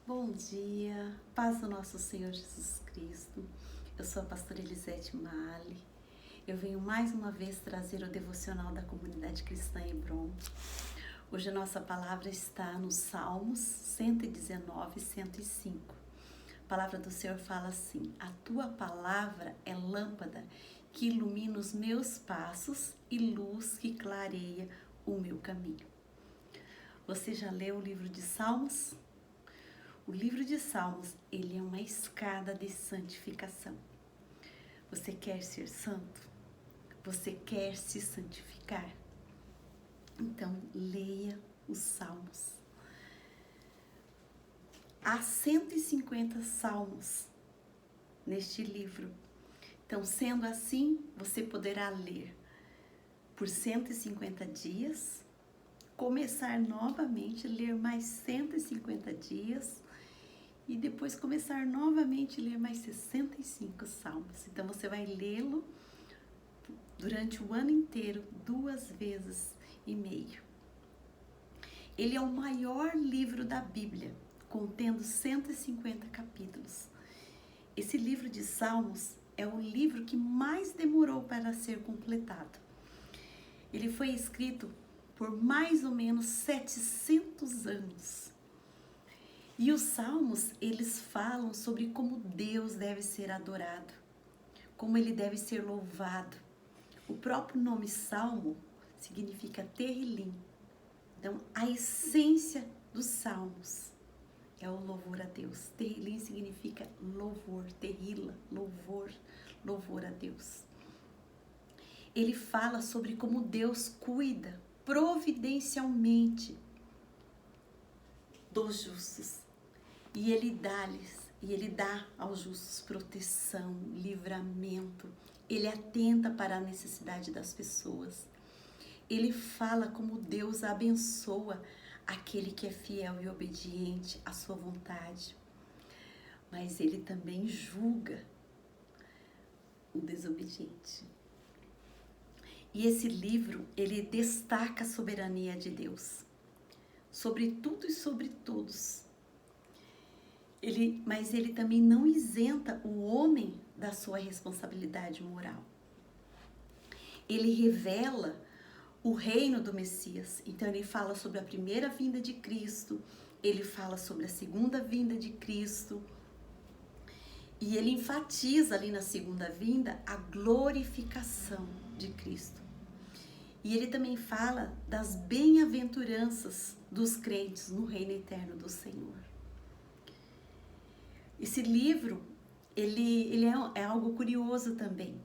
Bom dia, paz do nosso Senhor Jesus Cristo. Eu sou a pastora Elisete Mali. Eu venho mais uma vez trazer o devocional da comunidade cristã Hebron. Hoje a nossa palavra está nos Salmos 119 e 105. A palavra do Senhor fala assim: a tua palavra é lâmpada que ilumina os meus passos e luz que clareia o meu caminho. Você já leu o livro de Salmos? O livro de Salmos, ele é uma escada de santificação. Você quer ser santo? Você quer se santificar? Então, leia os Salmos. Há 150 salmos neste livro. Então, sendo assim, você poderá ler por 150 dias, começar novamente, ler mais 150 dias, e depois começar novamente a ler mais 65 salmos. Então você vai lê-lo durante o ano inteiro, 2,5 vezes. Ele é o maior livro da Bíblia, contendo 150 capítulos. Esse livro de Salmos é o livro que mais demorou para ser completado. Ele foi escrito por mais ou menos 700 anos. E os salmos, eles falam sobre como Deus deve ser adorado, como ele deve ser louvado. O próprio nome salmo significa terrilim. Então, a essência dos salmos é o louvor a Deus. Terrilim significa louvor, terrila, louvor, louvor a Deus. Ele fala sobre como Deus cuida providencialmente dos justos. E ele dá aos justos proteção, livramento. Ele atenta para a necessidade das pessoas. Ele fala como Deus abençoa aquele que é fiel e obediente à sua vontade. Mas ele também julga o desobediente. E esse livro, ele destaca a soberania de Deus sobre tudo e sobre todos. Mas ele também não isenta o homem da sua responsabilidade moral. Ele revela o reino do Messias. Então ele fala sobre a primeira vinda de Cristo, ele fala sobre a segunda vinda de Cristo, e ele enfatiza ali na segunda vinda a glorificação de Cristo. E ele também fala das bem-aventuranças dos crentes no reino eterno do Senhor. Esse livro, ele é algo curioso também,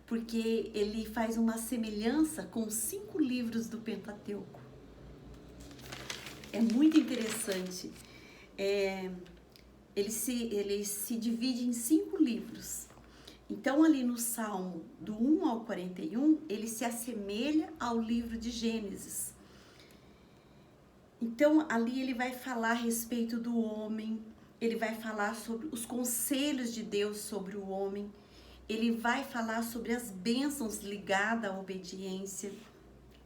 porque ele faz uma semelhança com os 5 livros do Pentateuco. É muito interessante. Ele se divide em 5 livros. Então, ali no Salmo do 1 ao 41, ele se assemelha ao livro de Gênesis. Então, ali ele vai falar a respeito do homem, ele vai falar sobre os conselhos de Deus sobre o homem, ele vai falar sobre as bênçãos ligadas à obediência.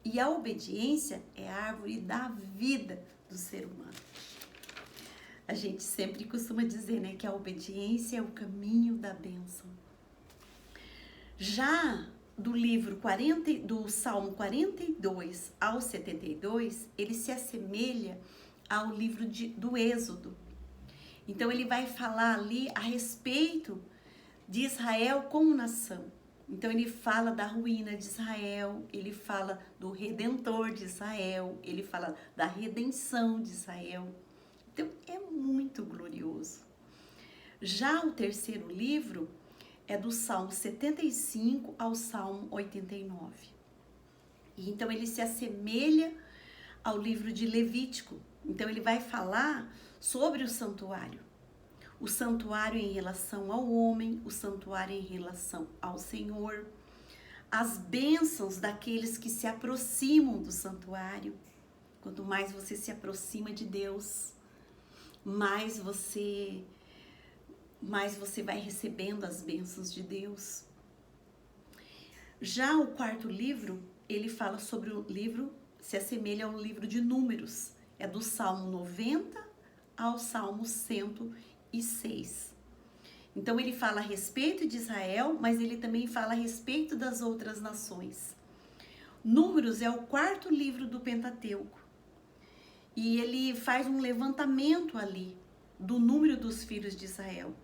E a obediência é a árvore da vida do ser humano. A gente sempre costuma dizer, né, que a obediência é o caminho da bênção. Já do Salmo 42 ao 72, ele se assemelha ao livro do Êxodo. Então ele vai falar ali a respeito de Israel como nação. Então ele fala da ruína de Israel, ele fala do Redentor de Israel, ele fala da redenção de Israel. Então é muito glorioso. Já o terceiro livro é do Salmo 75 ao Salmo 89. E então ele se assemelha ao livro de Levítico. Então ele vai falar sobre o santuário em relação ao homem, o santuário em relação ao Senhor, as bênçãos daqueles que se aproximam do santuário. Quanto mais você se aproxima de Deus, mais você vai recebendo as bênçãos de Deus. Já o quarto livro, ele fala sobre o livro, se assemelha ao livro de Números. É do Salmo 90 ao Salmo 106. Então ele fala a respeito de Israel, mas ele também fala a respeito das outras nações. Números é o 4º livro do Pentateuco. E ele faz um levantamento ali do número dos filhos de Israel.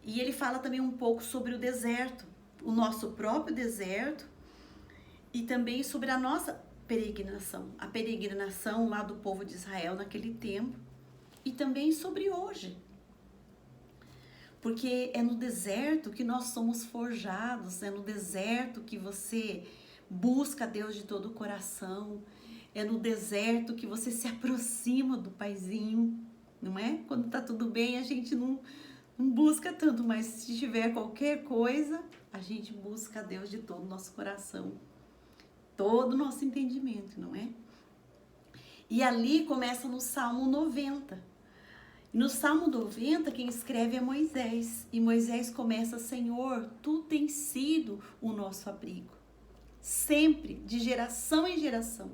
E ele fala também um pouco sobre o deserto, o nosso próprio deserto, e também sobre a nossa peregrinação, a peregrinação lá do povo de Israel naquele tempo, e também sobre hoje. Porque é no deserto que nós somos forjados, é no deserto que você busca Deus de todo o coração, é no deserto que você se aproxima do Paizinho, não é? Quando tá tudo bem, a gente não busca tanto, mas se tiver qualquer coisa, a gente busca Deus de todo o nosso coração, todo o nosso entendimento, não é? E ali começa no Salmo 90. No Salmo 90, quem escreve é Moisés. E Moisés começa: Senhor, tu tens sido o nosso abrigo. Sempre, de geração em geração.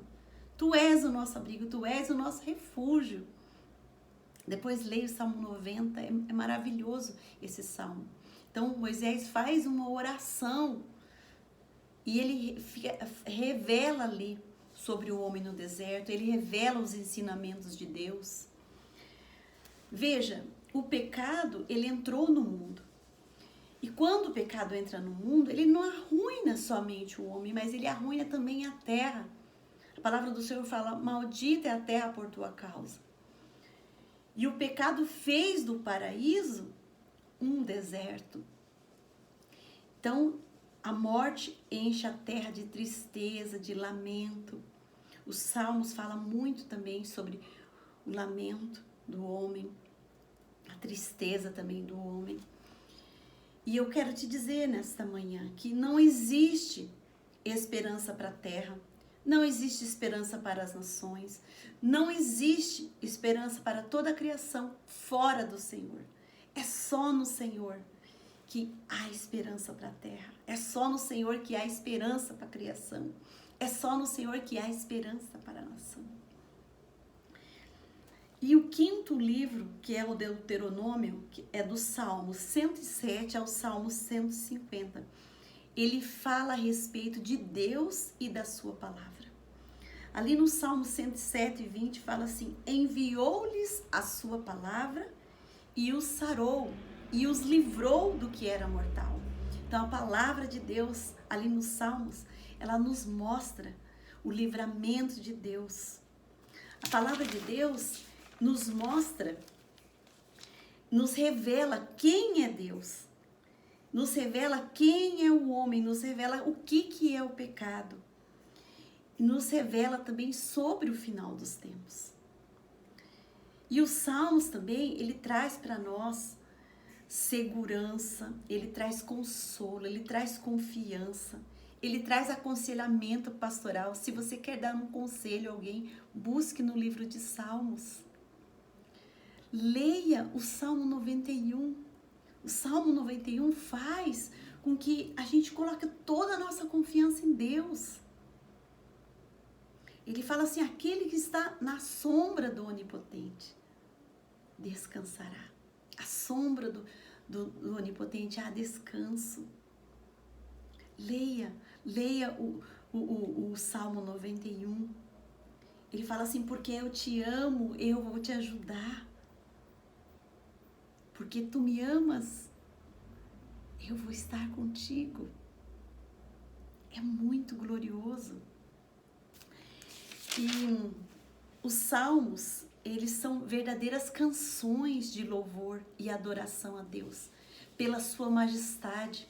Tu és o nosso abrigo, tu és o nosso refúgio. Depois leia o Salmo 90, é maravilhoso esse salmo. Então Moisés faz uma oração e ele revela ali sobre o homem no deserto, ele revela os ensinamentos de Deus. Veja, o pecado, ele entrou no mundo. E quando o pecado entra no mundo, ele não arruina somente o homem, mas ele arruina também a terra. A palavra do Senhor fala: maldita é a terra por tua causa. E o pecado fez do paraíso um deserto. Então, a morte enche a terra de tristeza, de lamento. Os Salmos falam muito também sobre o lamento do homem, a tristeza também do homem. E eu quero te dizer nesta manhã que não existe esperança para a terra, não existe esperança para as nações, não existe esperança para toda a criação fora do Senhor. É só no Senhor que há esperança para a terra, é só no Senhor que há esperança para a criação, é só no Senhor que há esperança para a nação. E o 5º livro, que é o Deuteronômio, que é do Salmo 107 ao Salmo 150, ele fala a respeito de Deus e da sua palavra. Ali no Salmo 107, 20, fala assim: enviou-lhes a sua palavra e os sarou, e os livrou do que era mortal. Então a palavra de Deus, ali nos Salmos, ela nos mostra o livramento de Deus. A palavra de Deus nos mostra, nos revela quem é Deus, nos revela quem é o homem, nos revela o que é o pecado, e nos revela também sobre o final dos tempos. E os Salmos também, ele traz para nós segurança, ele traz consolo, ele traz confiança, ele traz aconselhamento pastoral. Se você quer dar um conselho a alguém, busque no livro de Salmos. Leia o Salmo 91. O Salmo 91 faz com que a gente coloque toda a nossa confiança em Deus. Ele fala assim: aquele que está na sombra do Onipotente descansará. A sombra do Onipotente há descanso. Leia o Salmo 91. Ele fala assim: porque eu te amo, eu vou te ajudar. Porque tu me amas, eu vou estar contigo. É muito glorioso. E os Salmos, eles são verdadeiras canções de louvor e adoração a Deus, pela sua majestade.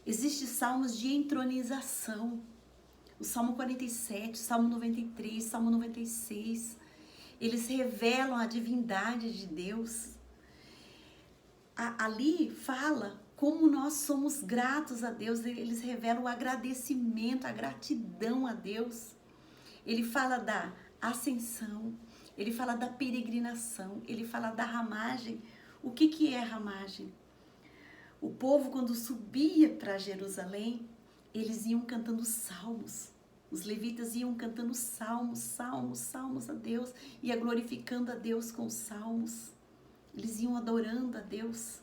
Existem salmos de entronização. O Salmo 47, o Salmo 93, o Salmo 96. Eles revelam a divindade de Deus. Ali fala como nós somos gratos a Deus. Eles revelam o agradecimento, a gratidão a Deus. Ele fala da ascensão, ele fala da peregrinação, ele fala da ramagem. O que é ramagem? O povo, quando subia para Jerusalém, eles iam cantando salmos. Os levitas iam cantando salmos, salmos, salmos a Deus, ia glorificando a Deus com os salmos. Eles iam adorando a Deus.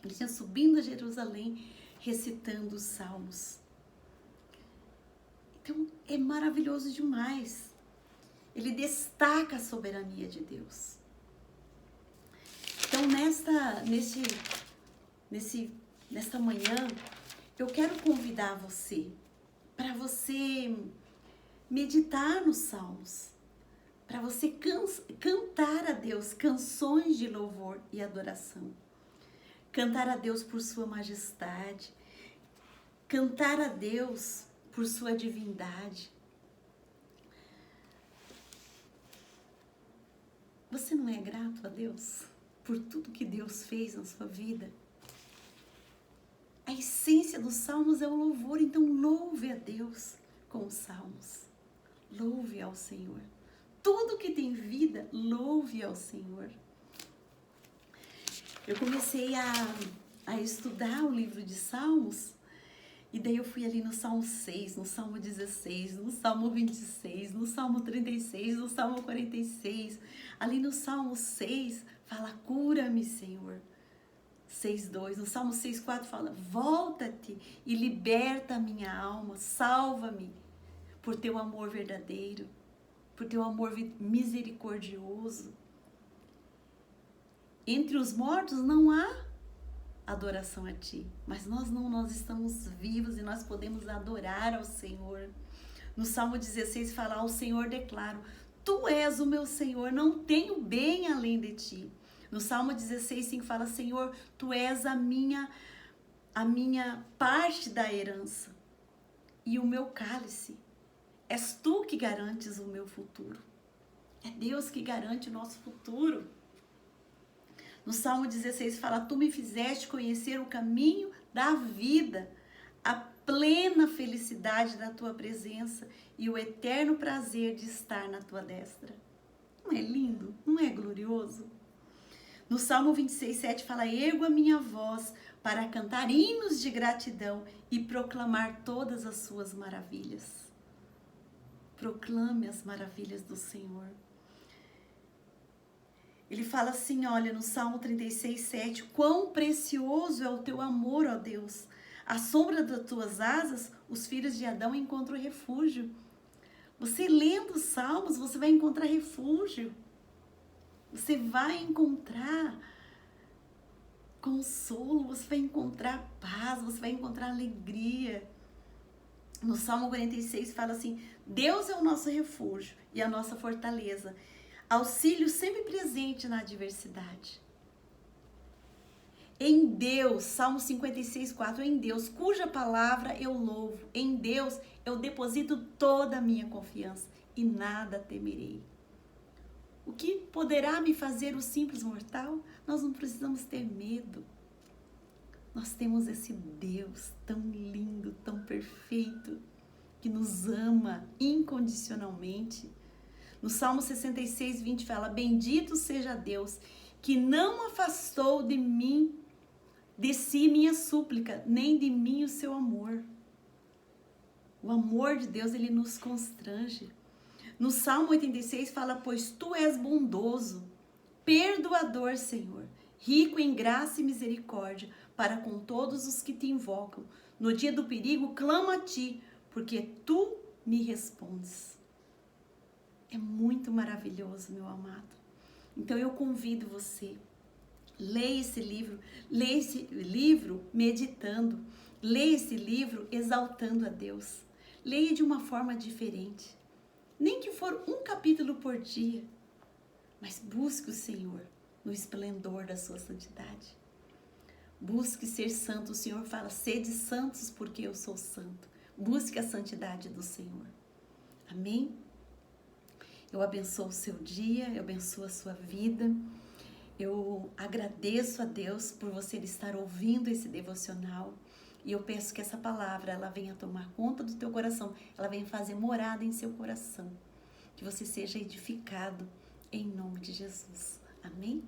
Eles iam subindo a Jerusalém, recitando os salmos. Então, é maravilhoso demais. Ele destaca a soberania de Deus. Então, nesta manhã, eu quero convidar você para você meditar nos salmos, para você cantar a Deus canções de louvor e adoração. Cantar a Deus por sua majestade, cantar a Deus por sua divindade. Você não é grato a Deus por tudo que Deus fez na sua vida? A essência dos salmos é o louvor, então louve a Deus com os salmos. Louve ao Senhor. Tudo que tem vida, louve ao Senhor. Eu comecei a estudar o livro de Salmos, e daí eu fui ali no Salmo 6, no Salmo 16, no Salmo 26, no Salmo 36, no Salmo 46. Ali no Salmo 6 fala, cura-me, Senhor. 6:2, no Salmo 6:4 fala, volta-te e liberta a minha alma, salva-me por teu amor verdadeiro, por teu amor misericordioso. Entre os mortos não há adoração a ti, mas nós estamos vivos e nós podemos adorar ao Senhor. No Salmo 16 fala, ao Senhor declaro, tu és o meu Senhor, não tenho bem além de ti. No Salmo 16:5 fala, Senhor, tu és a minha parte da herança e o meu cálice. És tu que garantes o meu futuro. É Deus que garante o nosso futuro. No Salmo 16 fala, tu me fizeste conhecer o caminho da vida, a plena felicidade da tua presença e o eterno prazer de estar na tua destra. Não é lindo? Não é glorioso? No Salmo 26:7 fala, ergo a minha voz para cantar hinos de gratidão e proclamar todas as suas maravilhas. Proclame as maravilhas do Senhor. Ele fala assim, olha, no Salmo 36:7, quão precioso é o teu amor, ó Deus. À sombra das tuas asas, os filhos de Adão encontram refúgio. Você lendo os Salmos, você vai encontrar refúgio. Você vai encontrar consolo, você vai encontrar paz, você vai encontrar alegria. No Salmo 46 fala assim, Deus é o nosso refúgio e a nossa fortaleza, auxílio sempre presente na adversidade. Em Deus, Salmo 56:4, em Deus, cuja palavra eu louvo, em Deus eu deposito toda a minha confiança e nada temerei. O que poderá me fazer o simples mortal? Nós não precisamos ter medo. Nós temos esse Deus tão lindo, tão perfeito, que nos ama incondicionalmente. No Salmo 66:20 fala, bendito seja Deus, que não afastou de si minha súplica, nem de mim o seu amor. O amor de Deus, ele nos constrange. No Salmo 86 fala, pois tu és bondoso, perdoador, Senhor, rico em graça e misericórdia, para com todos os que te invocam. No dia do perigo, clamo a ti, porque tu me respondes. É muito maravilhoso, meu amado. Então eu convido você, leia esse livro meditando, leia esse livro exaltando a Deus. Leia de uma forma diferente. Nem que for um capítulo por dia, mas busque o Senhor no esplendor da sua santidade. Busque ser santo. O Senhor fala, sede santos porque eu sou santo. Busque a santidade do Senhor. Amém? Eu abençoo o seu dia, eu abençoo a sua vida. Eu agradeço a Deus por você estar ouvindo esse devocional. E eu peço que essa palavra, ela venha tomar conta do teu coração. Ela venha fazer morada em seu coração. Que você seja edificado em nome de Jesus. Amém?